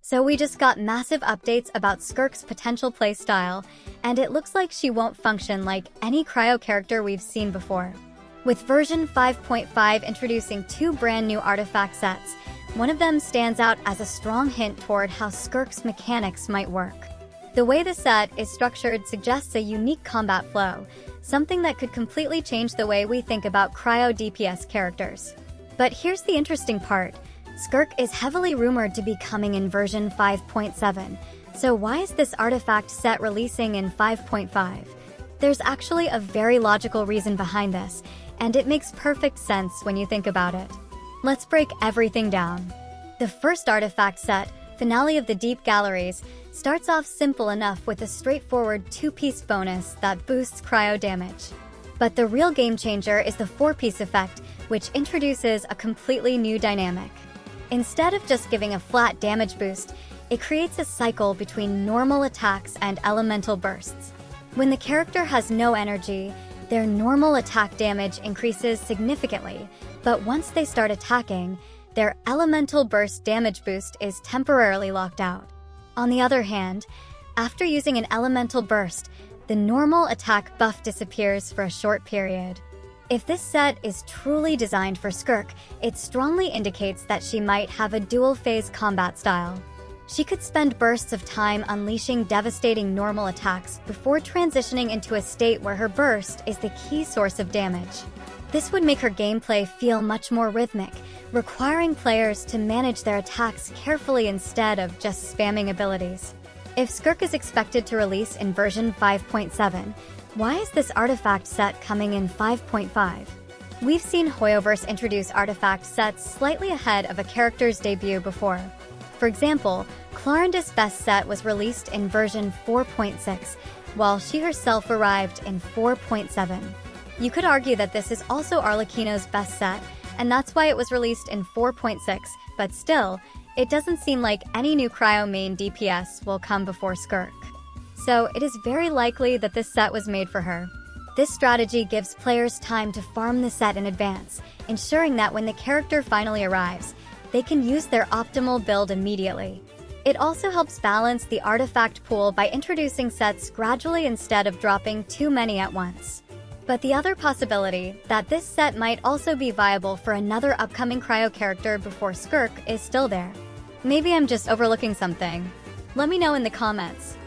So we just got massive updates about SKIRK'S potential playstyle, and it looks like she won't function like any Cryo character we've seen before. With version 5.5 introducing 2 brand new artifact sets, one of them stands out as a strong hint toward how SKIRK'S mechanics might work. The way the set is structured suggests a unique combat flow, something that could completely change the way we think about Cryo DPS characters. But here's the interesting part. SKIRK is heavily rumored to be coming in version 5.7, so why is this artifact set releasing in 5.5? There's actually a very logical reason behind this, and it makes perfect sense when you think about it. Let's break everything down. The first artifact set, Finale of the Deep Galleries, starts off simple enough with a straightforward 2-piece bonus that boosts cryo damage. But the real game changer is the 4-piece effect, which introduces a completely new dynamic. Instead of just giving a flat damage boost, it creates a cycle between normal attacks and elemental bursts. When the character has no energy, their normal attack damage increases significantly, but once they start attacking, their elemental burst damage boost is temporarily locked out. On the other hand, after using an elemental burst, the normal attack buff disappears for a short period. If this set is truly designed for SKIRK, it strongly indicates that she might have a dual-phase combat style. She could spend bursts of time unleashing devastating normal attacks before transitioning into a state where her burst is the key source of damage. This would make her gameplay feel much more rhythmic, requiring players to manage their attacks carefully instead of just spamming abilities. If SKIRK is expected to release in version 5.7, why is this artifact set coming in 5.5? We've seen Hoyoverse introduce artifact sets slightly ahead of a character's debut before. For example, Clarendis' best set was released in version 4.6, while she herself arrived in 4.7. You could argue that this is also Arlecchino's best set, and that's why it was released in 4.6, but still, it doesn't seem like any new Cryo main DPS will come before SKIRK. So it is very likely that this set was made for her. This strategy gives players time to farm the set in advance, ensuring that when the character finally arrives, they can use their optimal build immediately. It also helps balance the artifact pool by introducing sets gradually instead of dropping too many at once. But the other possibility, that this set might also be viable for another upcoming Cryo character before SKIRK, is still there. Maybe I'm just overlooking something. Let me know in the comments.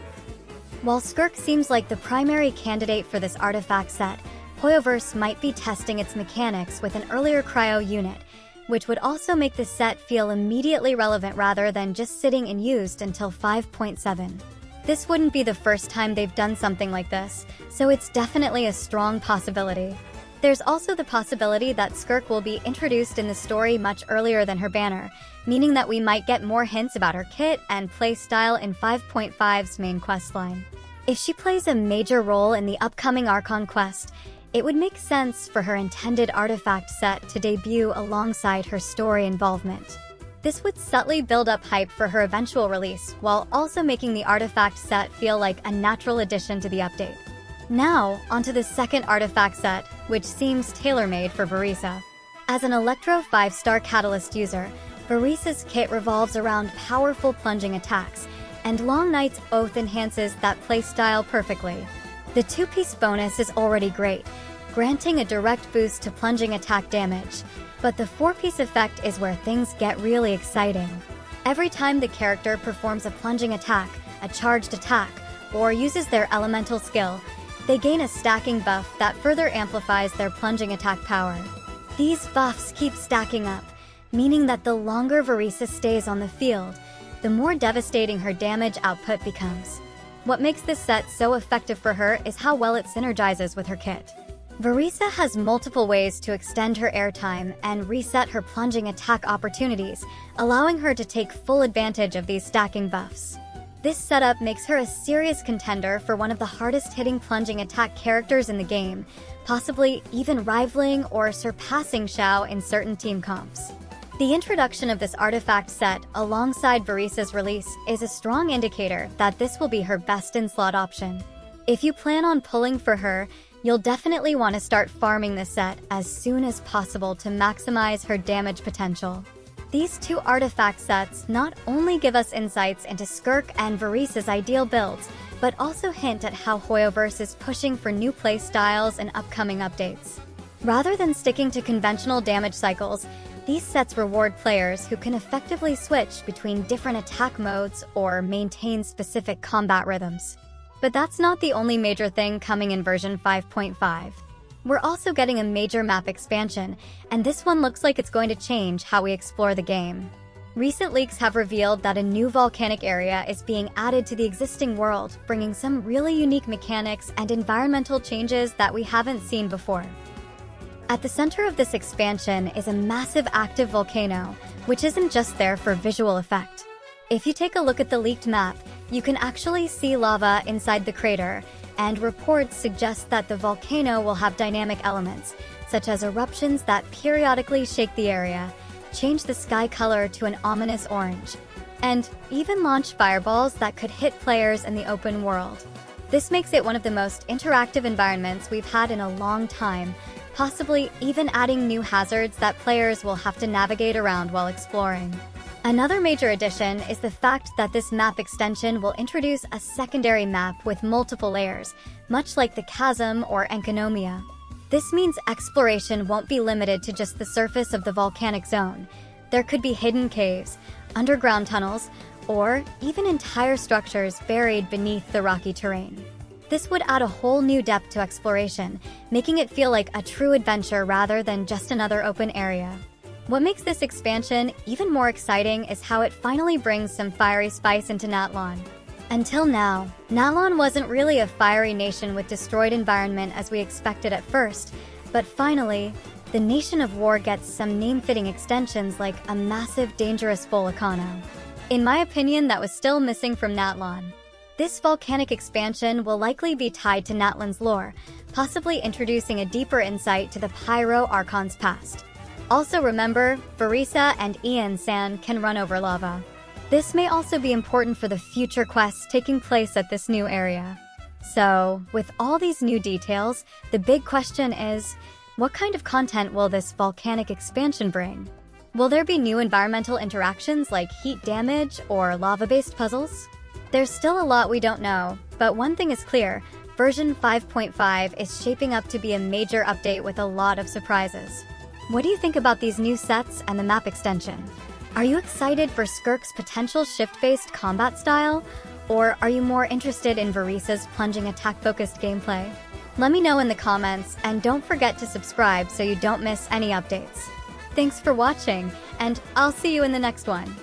While SKIRK seems like the primary candidate for this artifact set, Hoyoverse might be testing its mechanics with an earlier Cryo unit, which would also make the set feel immediately relevant rather than just sitting unused until 5.7. This wouldn't be the first time they've done something like this, so it's definitely a strong possibility. There's also the possibility that SKIRK will be introduced in the story much earlier than her banner, meaning that we might get more hints about her kit and playstyle in 5.5's main questline. If she plays a major role in the upcoming Archon quest, it would make sense for her intended artifact set to debut alongside her story involvement. This would subtly build up hype for her eventual release, while also making the artifact set feel like a natural addition to the update. Now, onto the second artifact set, which seems tailor-made for Varesa. As an Electro 5-star Catalyst user, Varesa's kit revolves around powerful plunging attacks, and Long Night's Oath enhances that playstyle perfectly. The 2-piece bonus is already great, granting a direct boost to plunging attack damage, but the 4-piece effect is where things get really exciting. Every time the character performs a plunging attack, a charged attack, or uses their elemental skill, they gain a stacking buff that further amplifies their plunging attack power. These buffs keep stacking up, meaning that the longer Varesa stays on the field, the more devastating her damage output becomes. What makes this set so effective for her is how well it synergizes with her kit. Varesa has multiple ways to extend her airtime and reset her plunging attack opportunities, allowing her to take full advantage of these stacking buffs. This setup makes her a serious contender for one of the hardest-hitting plunging attack characters in the game, possibly even rivaling or surpassing Xiao in certain team comps. The introduction of this artifact set alongside Varesa's release is a strong indicator that this will be her best-in-slot option. If you plan on pulling for her, you'll definitely want to start farming this set as soon as possible to maximize her damage potential. These two artifact sets not only give us insights into SKIRK and Varesa's ideal builds, but also hint at how Hoyoverse is pushing for new playstyles and upcoming updates. Rather than sticking to conventional damage cycles, these sets reward players who can effectively switch between different attack modes or maintain specific combat rhythms. But that's not the only major thing coming in version 5.5. We're also getting a major map expansion, and this one looks like it's going to change how we explore the game. Recent leaks have revealed that a new volcanic area is being added to the existing world, bringing some really unique mechanics and environmental changes that we haven't seen before. At the center of this expansion is a massive active volcano, which isn't just there for visual effect. If you take a look at the leaked map, you can actually see lava inside the crater, and reports suggest that the volcano will have dynamic elements, such as eruptions that periodically shake the area, change the sky color to an ominous orange, and even launch fireballs that could hit players in the open world. This makes it one of the most interactive environments we've had in a long time, possibly even adding new hazards that players will have to navigate around while exploring. Another major addition is the fact that this map extension will introduce a secondary map with multiple layers, much like the Chasm or Enkonomia. This means exploration won't be limited to just the surface of the volcanic zone. There could be hidden caves, underground tunnels, or even entire structures buried beneath the rocky terrain. This would add a whole new depth to exploration, making it feel like a true adventure rather than just another open area. What makes this expansion even more exciting is how it finally brings some fiery spice into Natlan. Until now, Natlan wasn't really a fiery nation with destroyed environment as we expected at first, but finally, the Nation of War gets some name-fitting extensions like a massive dangerous volcano. In my opinion, that was still missing from Natlan. This volcanic expansion will likely be tied to Natlan's lore, possibly introducing a deeper insight to the Pyro Archon's past. Also remember, Varesa and Ian San can run over lava. This may also be important for the future quests taking place at this new area. So, with all these new details, the big question is, what kind of content will this volcanic expansion bring? Will there be new environmental interactions like heat damage or lava-based puzzles? There's still a lot we don't know, but one thing is clear, version 5.5 is shaping up to be a major update with a lot of surprises. What do you think about these new sets and the map extension? Are you excited for SKIRK'S potential shift-based combat style? Or are you more interested in Varesa's plunging attack-focused gameplay? Let me know in the comments, and don't forget to subscribe so you don't miss any updates. Thanks for watching, and I'll see you in the next one.